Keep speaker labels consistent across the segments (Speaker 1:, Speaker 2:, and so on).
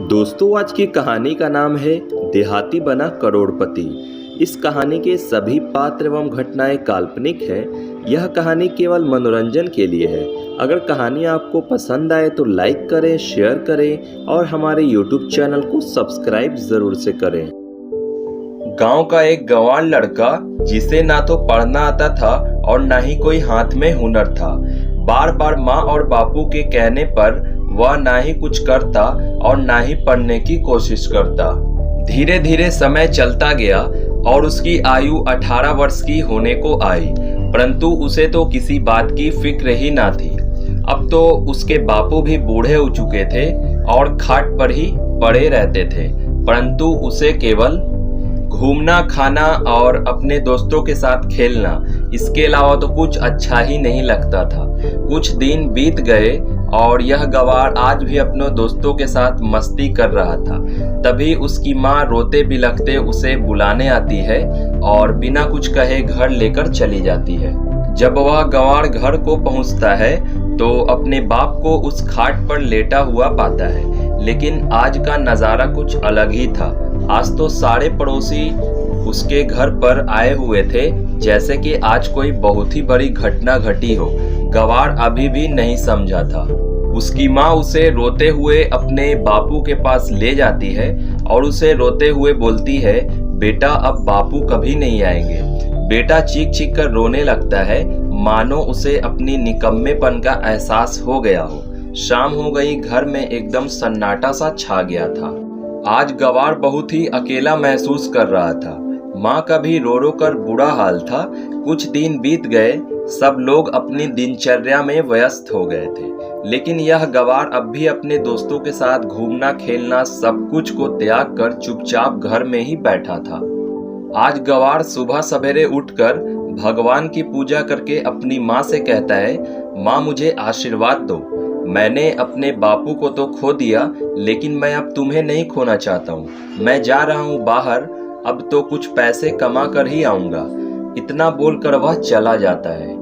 Speaker 1: दोस्तों, आज की कहानी का नाम है देहाती बना करोड़पति। इस कहानी के सभी पात्र एवं घटनाएं काल्पनिक हैं। यह कहानी केवल मनोरंजन के लिए है। अगर कहानी आपको पसंद आए तो लाइक करें, शेयर करें और हमारे YouTube चैनल को सब्सक्राइब जरूर से करें। गांव का एक गंवार लड़का जिसे ना तो पढ़ना आता था और ना ही कोई हाथ में हुनर था। बार बार माँ और बापू के कहने पर वह ना ही कुछ करता और ना ही पढ़ने की कोशिश करता। धीरे धीरे समय चलता गया और उसकी आयु 18 वर्ष की होने को आई, परंतु उसे तो किसी बात की फिक्र ही ना थी। अब तो उसके बापू भी बूढ़े हो चुके थे और खाट पर ही पड़े रहते थे, परंतु उसे केवल घूमना, खाना और अपने दोस्तों के साथ खेलना, इसके अलावा तो कुछ अच्छा ही नहीं लगता था। कुछ दिन बीत गए और यह गंवार आज भी अपने दोस्तों के साथ मस्ती कर रहा था। तभी उसकी माँ रोते बिलखते उसे बुलाने आती है और बिना कुछ कहे घर लेकर चली जाती है। जब वह गंवार घर को पहुंचता है तो अपने बाप को उस खाट पर लेटा हुआ पाता है, लेकिन आज का नज़ारा कुछ अलग ही था। आज तो सारे पड़ोसी उसके घर पर आए हुए थे, जैसे कि आज कोई बहुत ही बड़ी घटना घटी हो। गंवार अभी भी नहीं समझा था। उसकी माँ उसे रोते हुए अपने बापू के पास ले जाती है और उसे रोते हुए बोलती है, बेटा अब बापू कभी नहीं आएंगे। बेटा चीख चीख कर रोने लगता है, मानो उसे अपनी निकम्मेपन का एहसास हो गया हो। शाम हो गई, घर में एकदम सन्नाटा सा छा गया था। आज गंवार बहुत ही अकेला महसूस कर रहा था। माँ का भी रो रो कर बुरा हाल था। कुछ दिन बीत गए, सब लोग अपनी दिनचर्या में व्यस्त हो गए थे, लेकिन यह गंवार अब भी अपने दोस्तों के साथ घूमना, खेलना, सब कुछ को त्याग कर चुपचाप घर में ही बैठा था। आज गंवार सुबह सवेरे उठकर भगवान की पूजा करके अपनी माँ से कहता है, माँ मुझे आशीर्वाद दो। मैंने अपने बापू को तो खो दिया, लेकिन मैं अब तुम्हें नहीं खोना चाहता हूँ। मैं जा रहा हूँ बाहर, अब तो कुछ पैसे कमा कर ही आऊंगा। इतना बोलकर वह चला जाता है।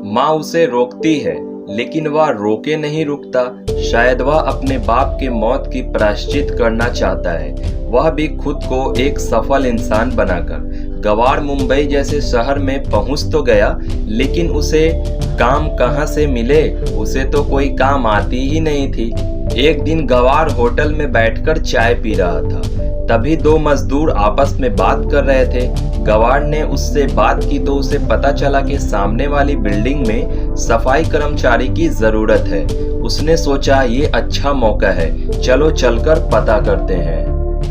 Speaker 1: माँ उसे रोकती है, लेकिन वह रोके नहीं रुकता। शायद वह अपने बाप के मौत की प्रायश्चित करना चाहता है, वह भी खुद को एक सफल इंसान बनाकर। गंवार मुंबई जैसे शहर में पहुंच तो गया, लेकिन उसे काम कहां से मिले? उसे तो कोई काम आती ही नहीं थी। एक दिन गंवार होटल में बैठकर चाय पी रहा था, तभी दो मजदूर आपस में बात कर रहे थे। गंवार ने उससे बात की तो उसे पता चला कि सामने वाली बिल्डिंग में सफाई कर्मचारी की जरूरत है। उसने सोचा ये अच्छा मौका है, चलो चलकर पता करते हैं।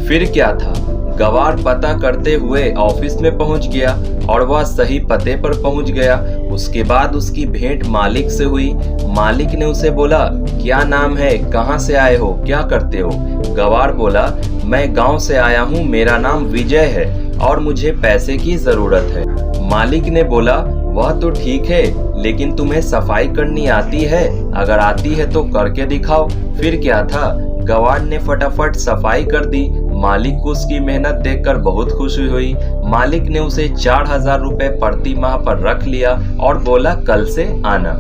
Speaker 1: फिर क्या था, गंवार पता करते हुए ऑफिस में पहुंच गया और वह सही पते पर पहुंच गया। उसके बाद उसकी भेंट मालिक से हुई। मालिक ने उसे बोला, क्या नाम है, कहां से आए हो, क्या करते हो? गंवार बोला, मैं गांव से आया हूं, मेरा नाम विजय है और मुझे पैसे की जरूरत है। मालिक ने बोला, वह तो ठीक है, लेकिन तुम्हें सफाई करनी आती है? अगर आती है तो करके दिखाओ। फिर क्या था, गंवार ने फटाफट सफाई कर दी। मालिक को उसकी मेहनत देखकर बहुत खुशी हुई। मालिक ने उसे 4000 रुपए प्रति माह पर रख लिया और बोला, कल से आना।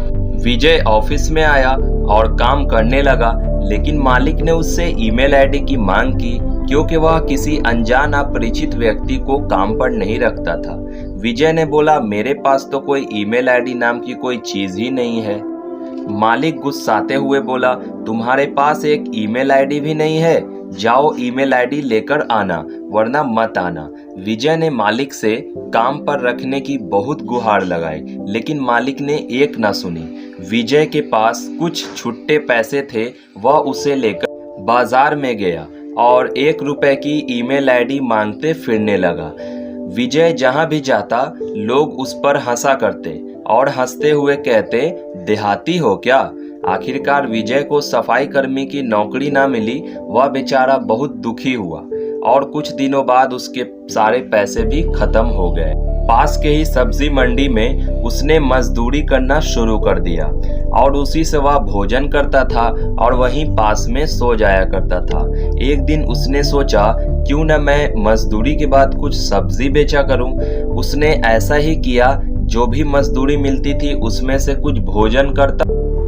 Speaker 1: विजय ऑफिस में आया और काम करने लगा, लेकिन मालिक ने उससे ईमेल आईडी की मांग की, क्योंकि वह किसी अनजान अपरिचित व्यक्ति को काम पर नहीं रखता था। विजय ने बोला, मेरे पास तो कोई ईमेल आईडी नाम की कोई चीज ही नहीं है। मालिक गुस्साते हुए बोला, तुम्हारे पास एक ईमेल आईडी भी नहीं है? जाओ ईमेल आईडी लेकर आना, वरना मत आना। विजय ने मालिक से काम पर रखने की बहुत गुहार लगाई, लेकिन मालिक ने एक ना सुनी। विजय के पास कुछ छुट्टे पैसे थे, वह उसे लेकर बाजार में गया और 1 रुपए की ईमेल आईडी मांगते फिरने लगा। विजय जहां भी जाता लोग उस पर हंसा करते और हंसते हुए कहते, देहाती हो क्या? आखिरकार विजय को सफाई कर्मी की नौकरी ना मिली। वह बेचारा बहुत दुखी हुआ और कुछ दिनों बाद उसके सारे पैसे भी खत्म हो गए। पास के ही सब्जी मंडी में उसने मजदूरी करना शुरू कर दिया और उसी से वह भोजन करता था और वहीं पास में सो जाया करता था। एक दिन उसने सोचा, क्यों न मैं मजदूरी के बाद कुछ सब्जी बेचा करूं। उसने ऐसा ही किया। जो भी मजदूरी मिलती थी उसमें से कुछ भोजन करता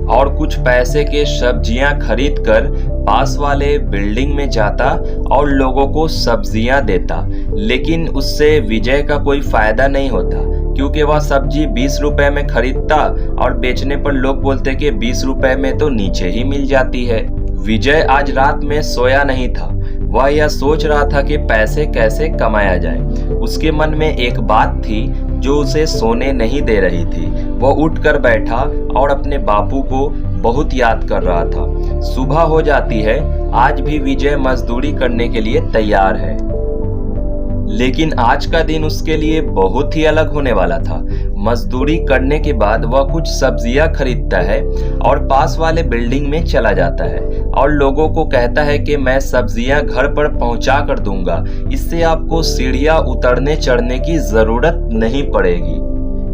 Speaker 1: और कुछ पैसे के सब्जियां खरीद कर पास वाले बिल्डिंग में जाता और लोगों को सब्जियां देता। लेकिन उससे विजय का कोई फायदा नहीं होता, क्योंकि वह सब्जी 20 रुपए में खरीदता और बेचने पर लोग बोलते कि 20 रुपए में तो नीचे ही मिल जाती है। विजय आज रात में सोया नहीं था। वह यह सोच रहा था कि पैसे कैसे कमाया जाए। उसके मन में एक बात थी जो उसे सोने नहीं दे रही थी। वह उठकर बैठा और अपने बापू को बहुत याद कर रहा था। सुबह हो जाती है। आज भी विजय मजदूरी करने के लिए तैयार है, लेकिन आज का दिन उसके लिए बहुत ही अलग होने वाला था। मजदूरी करने के बाद वह कुछ सब्जियां खरीदता है और पास वाले बिल्डिंग में चला जाता है और लोगों को कहता है कि मैं सब्जियां घर पर पहुंचा कर दूंगा, इससे आपको सीढ़ियां उतरने चढ़ने की जरूरत नहीं पड़ेगी।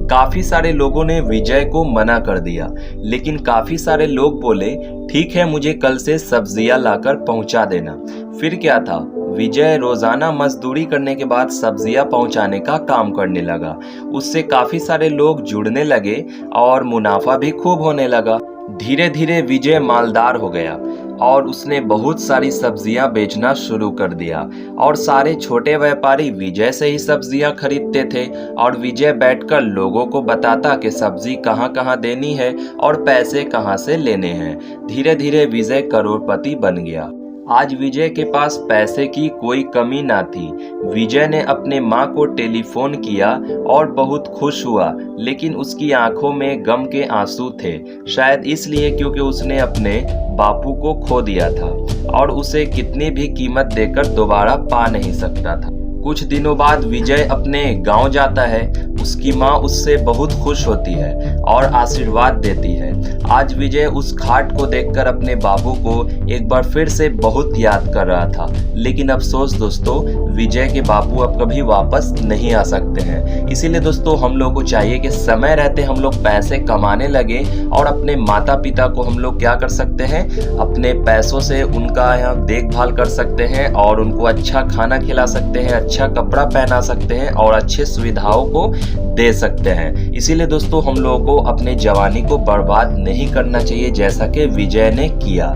Speaker 1: काफी सारे लोगों ने विजय को मना कर दिया, लेकिन काफी सारे लोग बोले ठीक है, मुझे कल से सब्जियां लाकर पहुंचा देना। फिर क्या था, विजय रोजाना मजदूरी करने के बाद सब्जियां पहुंचाने का काम करने लगा। उससे काफी सारे लोग जुड़ने लगे और मुनाफा भी खूब होने लगा। धीरे धीरे विजय मालदार हो गया और उसने बहुत सारी सब्जियां बेचना शुरू कर दिया और सारे छोटे व्यापारी विजय से ही सब्जियां खरीदते थे और विजय बैठकर लोगों को बताता कि सब्जी कहां कहां देनी है और पैसे कहां से लेने हैं। धीरे धीरे विजय करोड़पति बन गया। आज विजय के पास पैसे की कोई कमी ना थी। विजय ने अपने माँ को टेलीफोन किया और बहुत खुश हुआ, लेकिन उसकी आंखों में गम के आंसू थे। शायद इसलिए क्योंकि उसने अपने बापू को खो दिया था और उसे कितनी भी कीमत देकर दोबारा पा नहीं सकता था। कुछ दिनों बाद विजय अपने गांव जाता है। उसकी माँ उससे बहुत खुश होती है और आशीर्वाद देती है। आज विजय उस घाट को देखकर अपने बाबू को एक बार फिर से बहुत याद कर रहा था, लेकिन अफसोस दोस्तों, विजय के बाबू अब कभी वापस नहीं आ सकते हैं। इसीलिए दोस्तों हम लोग को चाहिए कि समय रहते हम लोग पैसे कमाने लगे और अपने माता पिता को हम लोग क्या कर सकते हैं, अपने पैसों से उनका यहाँ देखभाल कर सकते हैं और उनको अच्छा खाना खिला सकते हैं, अच्छा कपड़ा पहना सकते हैं और अच्छे सुविधाओं को दे सकते हैं। इसीलिए दोस्तों हम लोगों को अपने जवानी को बर्बाद नहीं करना चाहिए, जैसा कि विजय ने किया।